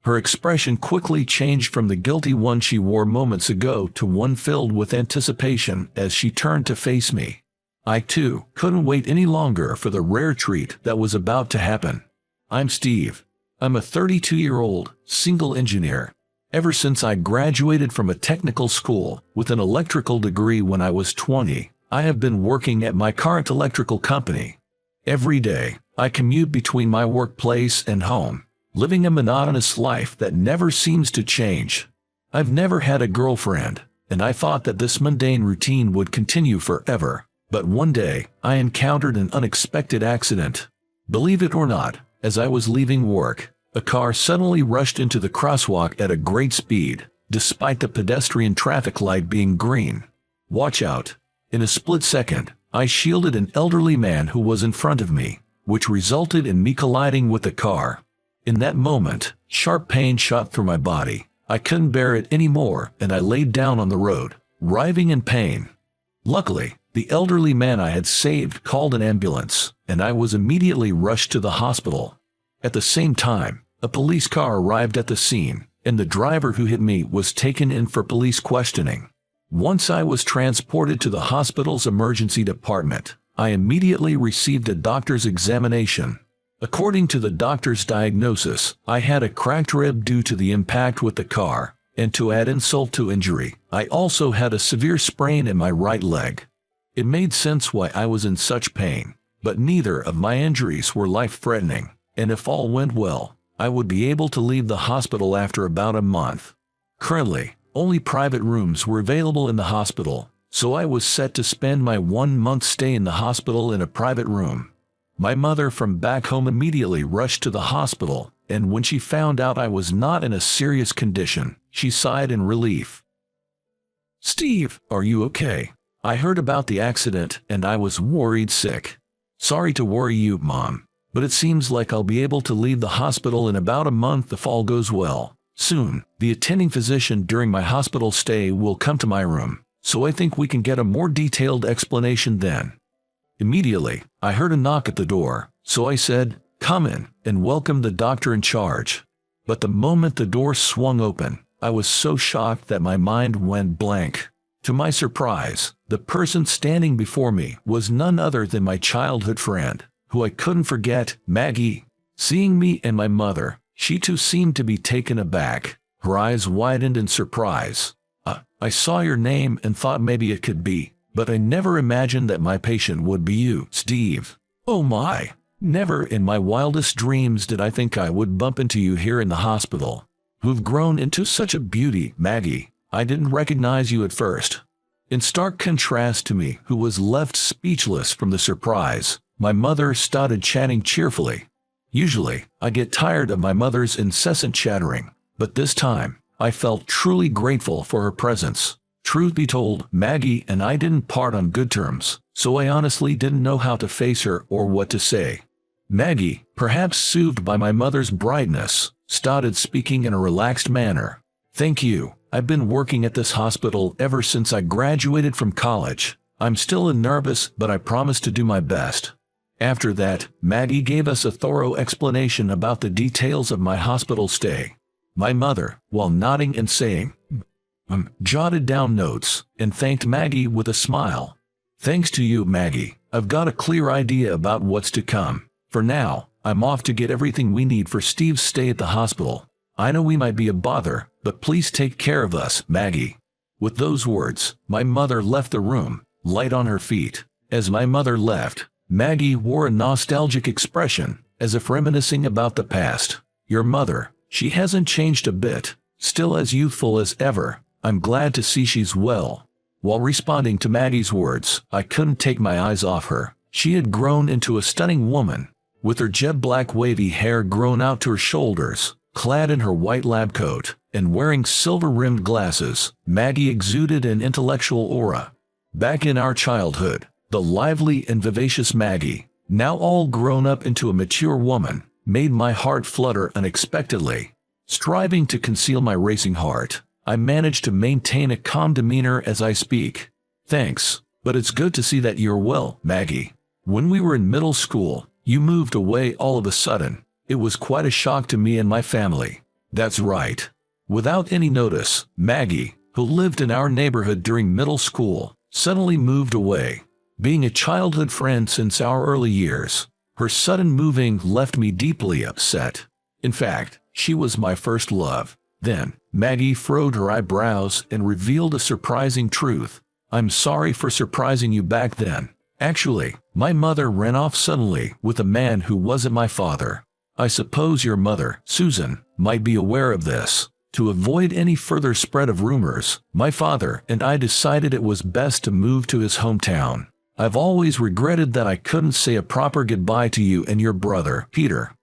Her expression quickly changed from the guilty one she wore moments ago to one filled with anticipation as she turned to face me. I, too, couldn't wait any longer for the rare treat that was about to happen. I'm Steve. I'm a 32-year-old, single engineer. Ever since I graduated from a technical school with an electrical degree when I was 20, I have been working at my current electrical company. Every day, I commute between my workplace and home, living a monotonous life that never seems to change. I've never had a girlfriend, and I thought that this mundane routine would continue forever. But one day, I encountered an unexpected accident. Believe it or not, as I was leaving work, a car suddenly rushed into the crosswalk at a great speed, despite the pedestrian traffic light being green. Watch out. In a split second, I shielded an elderly man who was in front of me, which resulted in me colliding with the car. In that moment, sharp pain shot through my body. I couldn't bear it anymore, and I laid down on the road, writhing in pain. Luckily, the elderly man I had saved called an ambulance, and I was immediately rushed to the hospital. At the same time, a police car arrived at the scene, and the driver who hit me was taken in for police questioning. Once I was transported to the hospital's emergency department, I immediately received a doctor's examination. According to the doctor's diagnosis, I had a cracked rib due to the impact with the car, and to add insult to injury, I also had a severe sprain in my right leg. It made sense why I was in such pain, but neither of my injuries were life-threatening, and if all went well, I would be able to leave the hospital after about a month. Currently, only private rooms were available in the hospital, so I was set to spend my 1-month stay in the hospital in a private room. My mother from back home immediately rushed to the hospital, and when she found out I was not in a serious condition, she sighed in relief. "Steve, are you okay? I heard about the accident and I was worried sick. Sorry to worry you, Mom, but it seems like I'll be able to leave the hospital in about a month if all goes well. Soon, the attending physician during my hospital stay will come to my room, so I think we can get a more detailed explanation then." Immediately, I heard a knock at the door, so I said, "Come in," and welcomed the doctor in charge. But the moment the door swung open, I was so shocked that my mind went blank. To my surprise, the person standing before me was none other than my childhood friend, who I couldn't forget, Maggie. Seeing me and my mother, she too seemed to be taken aback. Her eyes widened in surprise. I saw your name and thought maybe it could be, but I never imagined that my patient would be you, Steve. Oh my! Never in my wildest dreams did I think I would bump into you here in the hospital. Who've grown into such a beauty, Maggie. I didn't recognize you at first." In stark contrast to me, who was left speechless from the surprise, my mother started chatting cheerfully. Usually, I get tired of my mother's incessant chattering, but this time, I felt truly grateful for her presence. Truth be told, Maggie and I didn't part on good terms, so I honestly didn't know how to face her or what to say. Maggie, perhaps soothed by my mother's brightness, started speaking in a relaxed manner. "Thank you. I've been working at this hospital ever since I graduated from college. I'm still nervous, but I promise to do my best." After that, Maggie gave us a thorough explanation about the details of my hospital stay. My mother, while nodding and saying, jotted down notes, and thanked Maggie with a smile. "Thanks to you, Maggie, I've got a clear idea about what's to come. For now, I'm off to get everything we need for Steve's stay at the hospital. I know we might be a bother, but please take care of us, Maggie." With those words, my mother left the room, light on her feet. As my mother left, Maggie wore a nostalgic expression, as if reminiscing about the past. "Your mother, she hasn't changed a bit, still as youthful as ever. I'm glad to see she's well." While responding to Maggie's words, I couldn't take my eyes off her. She had grown into a stunning woman, with her jet-black wavy hair grown out to her shoulders, clad in her white lab coat, and wearing silver-rimmed glasses. Maggie exuded an intellectual aura. Back in our childhood, the lively and vivacious Maggie, now all grown up into a mature woman, made my heart flutter unexpectedly. Striving to conceal my racing heart, I managed to maintain a calm demeanor as I speak. "Thanks, but it's good to see that you're well, Maggie. When we were in middle school, you moved away all of a sudden. It was quite a shock to me and my family. That's right. Without any notice, Maggie, who lived in our neighborhood during middle school, suddenly moved away. Being a childhood friend since our early years, her sudden moving left me deeply upset. In fact, she was my first love. Then, Maggie furrowed her eyebrows and revealed a surprising truth. I'm sorry for surprising you back then. Actually, my mother ran off suddenly with a man who wasn't my father. I suppose your mother, Susan, might be aware of this. To avoid any further spread of rumors, my father and I decided it was best to move to his hometown. I've always regretted that I couldn't say a proper goodbye to you and your brother, Peter.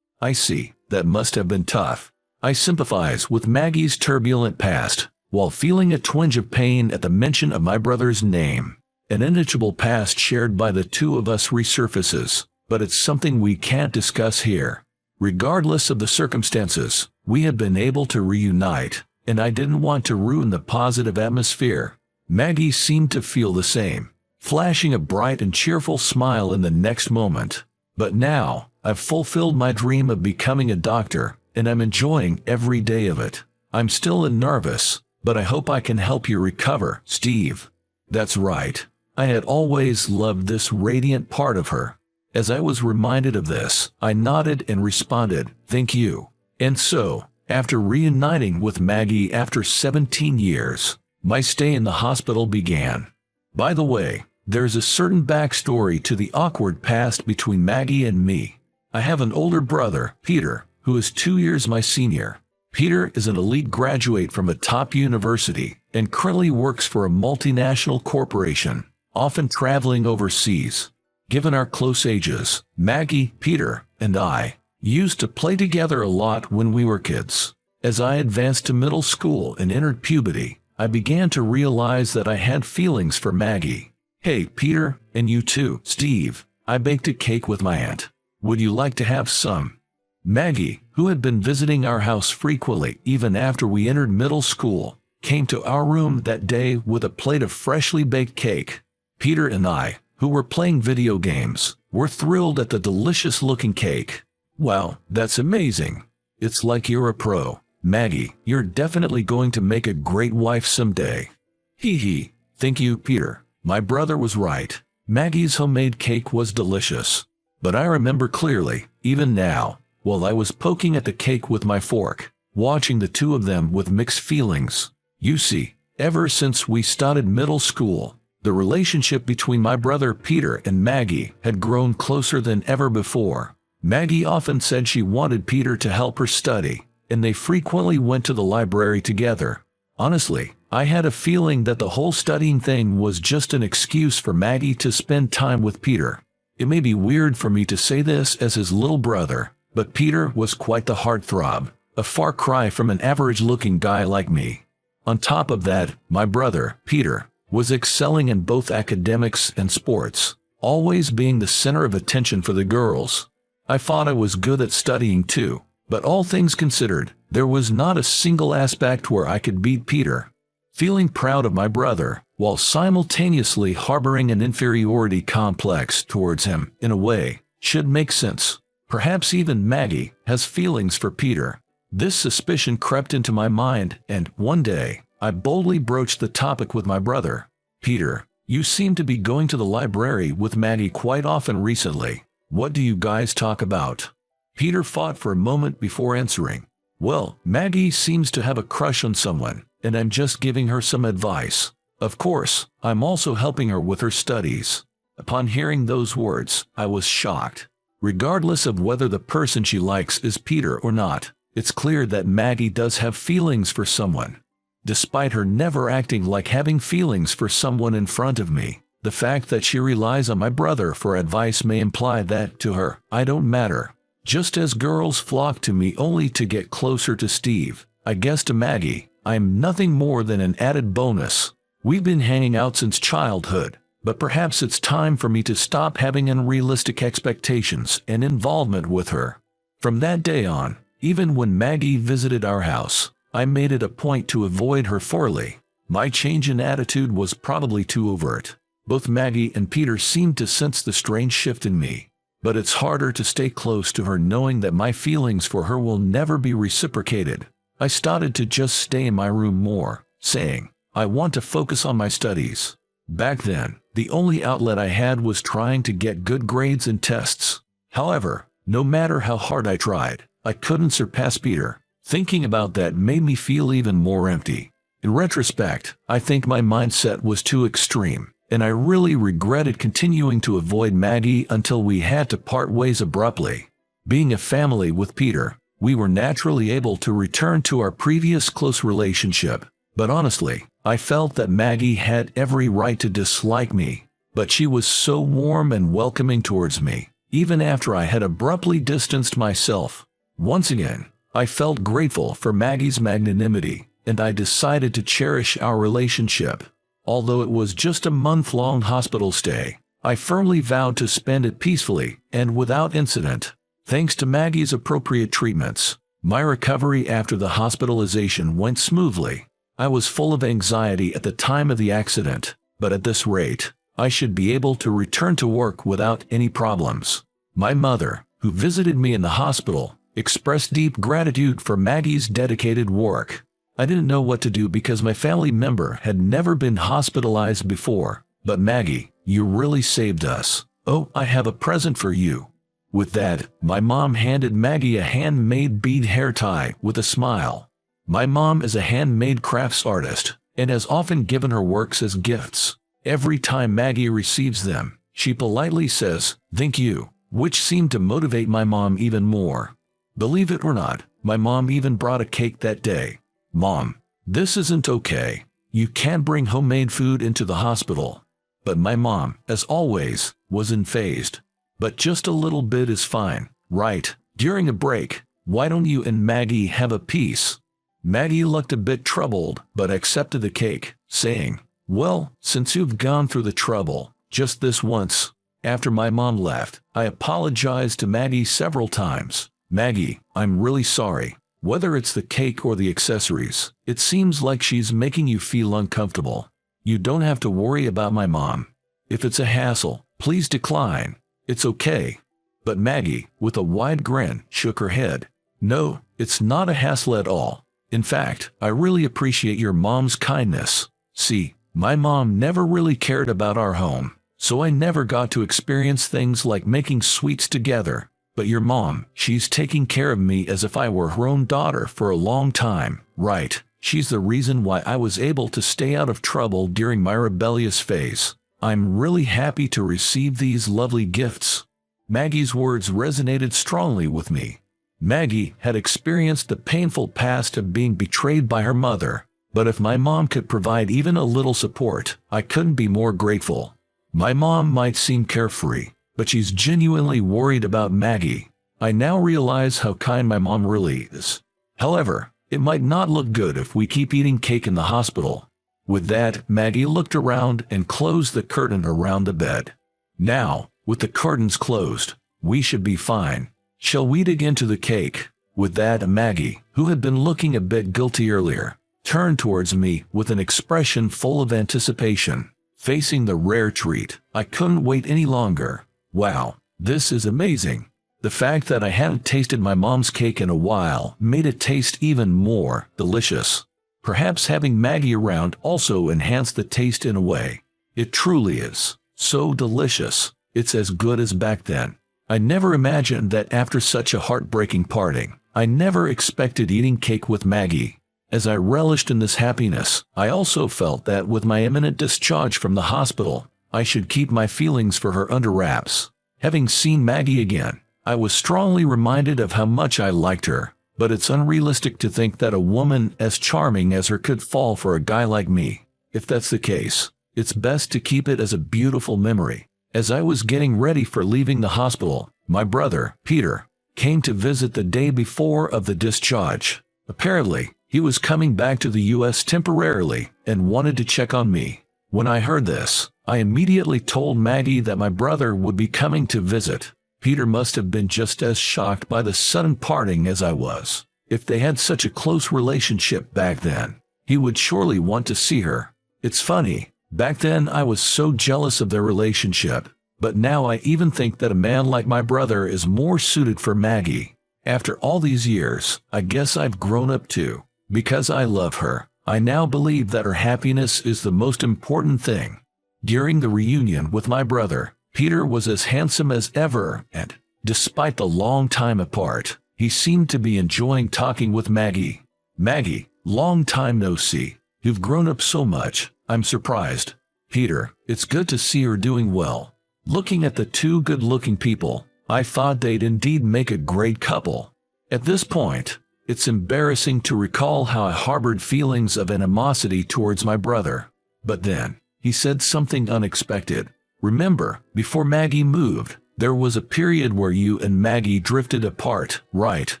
I see, that must have been tough. I sympathize with Maggie's turbulent past, while feeling a twinge of pain at the mention of my brother's name. An inevitable past shared by the two of us resurfaces, but it's something we can't discuss here. Regardless of the circumstances, we have been able to reunite, and I didn't want to ruin the positive atmosphere. Maggie seemed to feel the same, flashing a bright and cheerful smile in the next moment. But now, I've fulfilled my dream of becoming a doctor, and I'm enjoying every day of it. I'm still nervous, but I hope I can help you recover, Steve. That's right. I had always loved this radiant part of her. As I was reminded of this, I nodded and responded, thank you. And so, after reuniting with Maggie after 17 years, my stay in the hospital began. By the way, there's a certain backstory to the awkward past between Maggie and me. I have an older brother, Peter, who is 2 years my senior. Peter is an elite graduate from a top university and currently works for a multinational corporation, often traveling overseas. Given our close ages, Maggie, Peter, and I used to play together a lot when we were kids. As I advanced to middle school and entered puberty, I began to realize that I had feelings for Maggie. Hey, Peter, and you too, Steve. I baked a cake with my aunt. Would you like to have some? Maggie, who had been visiting our house frequently even after we entered middle school, came to our room that day with a plate of freshly baked cake. Peter and I, who were playing video games, were thrilled at the delicious-looking cake. Wow, that's amazing. It's like you're a pro. Maggie, you're definitely going to make a great wife someday. Hee hee. Thank you, Peter. My brother was right. Maggie's homemade cake was delicious. But I remember clearly, even now, while I was poking at the cake with my fork, watching the two of them with mixed feelings. You see, ever since we started middle school, the relationship between my brother Peter and Maggie had grown closer than ever before. Maggie often said she wanted Peter to help her study, and they frequently went to the library together. Honestly, I had a feeling that the whole studying thing was just an excuse for Maggie to spend time with Peter. It may be weird for me to say this as his little brother, but Peter was quite the heartthrob, a far cry from an average-looking guy like me. On top of that, my brother, Peter, was excelling in both academics and sports, always being the center of attention for the girls. I thought I was good at studying too, but all things considered, there was not a single aspect where I could beat Peter. Feeling proud of my brother, while simultaneously harboring an inferiority complex towards him, in a way, should make sense. Perhaps even Maggie has feelings for Peter. This suspicion crept into my mind, and one day, I boldly broached the topic with my brother. Peter, you seem to be going to the library with Maggie quite often recently. What do you guys talk about? Peter thought for a moment before answering. Well, Maggie seems to have a crush on someone, and I'm just giving her some advice. Of course, I'm also helping her with her studies. Upon hearing those words, I was shocked. Regardless of whether the person she likes is Peter or not, it's clear that Maggie does have feelings for someone. Despite her never acting like having feelings for someone in front of me, the fact that she relies on my brother for advice may imply that, to her, I don't matter. Just as girls flock to me only to get closer to Steve, I guess to Maggie, I'm nothing more than an added bonus. We've been hanging out since childhood, but perhaps it's time for me to stop having unrealistic expectations and involvement with her. From that day on, even when Maggie visited our house, I made it a point to avoid her thoroughly. My change in attitude was probably too overt. Both Maggie and Peter seemed to sense the strange shift in me. but it's harder to stay close to her knowing that my feelings for her will never be reciprocated. I started to just stay in my room more, saying, I want to focus on my studies. Back then, the only outlet I had was trying to get good grades in tests. However, no matter how hard I tried, I couldn't surpass Peter. Thinking about that made me feel even more empty. In retrospect, I think my mindset was too extreme, and I really regretted continuing to avoid Maggie until we had to part ways abruptly. Being a family with Peter, we were naturally able to return to our previous close relationship. But honestly, I felt that Maggie had every right to dislike me. But she was so warm and welcoming towards me, even after I had abruptly distanced myself. Once again, I felt grateful for Maggie's magnanimity, and I decided to cherish our relationship. Although it was just a month-long hospital stay, I firmly vowed to spend it peacefully and without incident. Thanks to Maggie's appropriate treatments, my recovery after the hospitalization went smoothly. I was full of anxiety at the time of the accident, but at this rate, I should be able to return to work without any problems. My mother, who visited me in the hospital, expressed deep gratitude for Maggie's dedicated work. I didn't know what to do because my family member had never been hospitalized before. But Maggie, you really saved us. Oh, I have a present for you. With that, my mom handed Maggie a handmade bead hair tie with a smile. My mom is a handmade crafts artist and has often given her works as gifts. Every time Maggie receives them, she politely says, "Thank you," which seemed to motivate my mom even more. Believe it or not, my mom even brought a cake that day. Mom, this isn't okay. You can't bring homemade food into the hospital. But my mom, as always, was unfazed. But just a little bit is fine, right? During a break, why don't you and Maggie have a piece? Maggie looked a bit troubled, but accepted the cake, saying, "Well, since you've gone through the trouble, just this once." After my mom left, I apologized to Maggie several times. "Maggie, I'm really sorry. Whether it's the cake or the accessories, it seems like she's making you feel uncomfortable. You don't have to worry about my mom. If it's a hassle, please decline. It's okay." But Maggie, with a wide grin, shook her head. "No, it's not a hassle at all. In fact, I really appreciate your mom's kindness. See, my mom never really cared about our home, so I never got to experience things like making sweets together. But your mom, she's taking care of me as if I were her own daughter for a long time, right? She's the reason why I was able to stay out of trouble during my rebellious phase. I'm really happy to receive these lovely gifts." Maggie's words resonated strongly with me. Maggie had experienced the painful past of being betrayed by her mother, but if my mom could provide even a little support, I couldn't be more grateful. My mom might seem carefree, but she's genuinely worried about Maggie. I now realize how kind my mom really is. However, it might not look good if we keep eating cake in the hospital. With that, Maggie looked around and closed the curtain around the bed. Now, with the curtains closed, we should be fine. Shall we dig into the cake? With that, Maggie, who had been looking a bit guilty earlier, turned towards me with an expression full of anticipation. Facing the rare treat, I couldn't wait any longer. Wow, this is amazing. The fact that I hadn't tasted my mom's cake in a while made it taste even more delicious. Perhaps having Maggie around also enhanced the taste in a way. It truly is so delicious. It's as good as back then. I never imagined that after such a heartbreaking parting, I never expected eating cake with Maggie. As I relished in this happiness, I also felt that with my imminent discharge from the hospital, I should keep my feelings for her under wraps. Having seen Maggie again, I was strongly reminded of how much I liked her, but it's unrealistic to think that a woman as charming as her could fall for a guy like me. If that's the case, it's best to keep it as a beautiful memory. As I was getting ready for leaving the hospital, my brother, Peter, came to visit the day before of the discharge. Apparently, he was coming back to the US temporarily and wanted to check on me. When I heard this, I immediately told Maggie that my brother would be coming to visit. Peter must have been just as shocked by the sudden parting as I was. If they had such a close relationship back then, he would surely want to see her. It's funny, back then I was so jealous of their relationship, But now I even think that a man like my brother is more suited for Maggie. After all these years, I guess I've grown up too. Because I love her, I now believe that her happiness is the most important thing. During the reunion with my brother, Peter was as handsome as ever, and, despite the long time apart, he seemed to be enjoying talking with Maggie. Maggie, long time no see. You've grown up so much, I'm surprised. Peter, it's good to see her doing well. Looking at the two good-looking people, I thought they'd indeed make a great couple. At this point, it's embarrassing to recall how I harbored feelings of animosity towards my brother. But then, he said something unexpected. Remember, before Maggie moved, there was a period where you and Maggie drifted apart, right?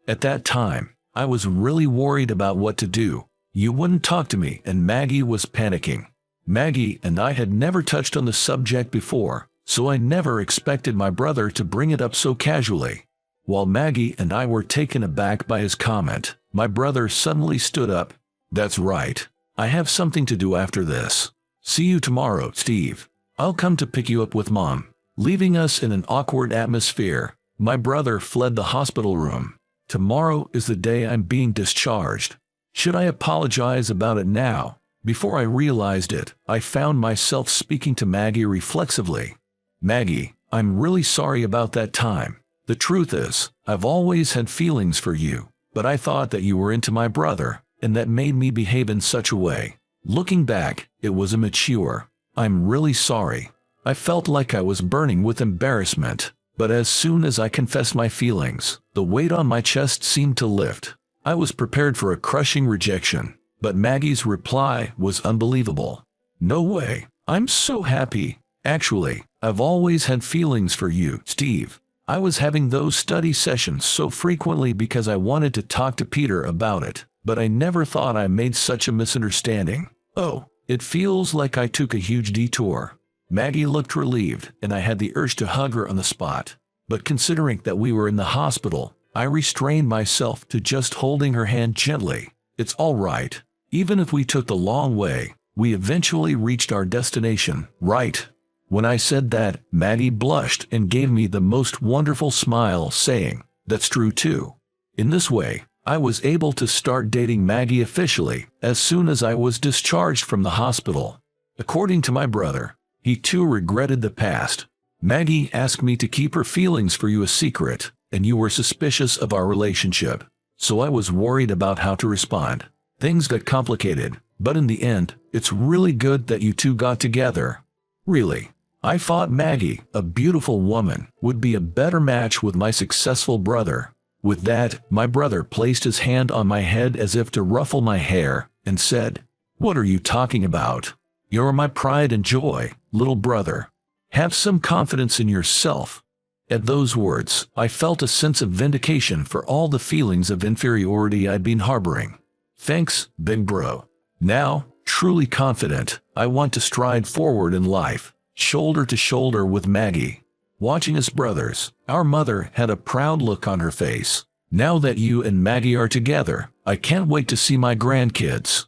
At that time, I was really worried about what to do. You wouldn't talk to me and Maggie was panicking. Maggie and I had never touched on the subject before, so I never expected my brother to bring it up so casually. While Maggie and I were taken aback by his comment, my brother suddenly stood up. That's right. I have something to do after this. See you tomorrow, Steve. I'll come to pick you up with Mom. Leaving us in an awkward atmosphere, my brother fled the hospital room. Tomorrow is the day I'm being discharged. Should I apologize about it now? Before I realized it, I found myself speaking to Maggie reflexively. Maggie, I'm really sorry about that time. The truth is, I've always had feelings for you, but I thought that you were into my brother, and that made me behave in such a way. Looking back, it was immature. I'm really sorry. I felt like I was burning with embarrassment, but as soon as I confessed my feelings, the weight on my chest seemed to lift. I was prepared for a crushing rejection, but Maggie's reply was unbelievable. No way. I'm so happy. Actually, I've always had feelings for you, Steve. I was having those study sessions so frequently because I wanted to talk to Peter about it, but I never thought I made such a misunderstanding. Oh, it feels like I took a huge detour. Maggie looked relieved, and I had the urge to hug her on the spot. But considering that we were in the hospital, I restrained myself to just holding her hand gently. It's all right. Even if we took the long way, we eventually reached our destination, right? When I said that, Maggie blushed and gave me the most wonderful smile, saying, "That's true too." In this way, I was able to start dating Maggie officially as soon as I was discharged from the hospital. According to my brother, he too regretted the past. Maggie asked me to keep her feelings for you a secret, and you were suspicious of our relationship. So I was worried about how to respond. Things got complicated, but in the end, it's really good that you two got together. Really. I thought Maggie, a beautiful woman, would be a better match with my successful brother. With that, my brother placed his hand on my head as if to ruffle my hair, and said, "What are you talking about? You're my pride and joy, little brother. Have some confidence in yourself." At those words, I felt a sense of vindication for all the feelings of inferiority I'd been harboring. Thanks, big bro. Now, truly confident, I want to stride forward in life, shoulder to shoulder with Maggie. Watching us brothers, our mother had a proud look on her face. Now that you and Maggie are together, I can't wait to see my grandkids.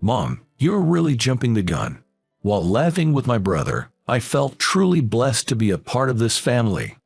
Mom, you're really jumping the gun. While laughing with my brother, I felt truly blessed to be a part of this family.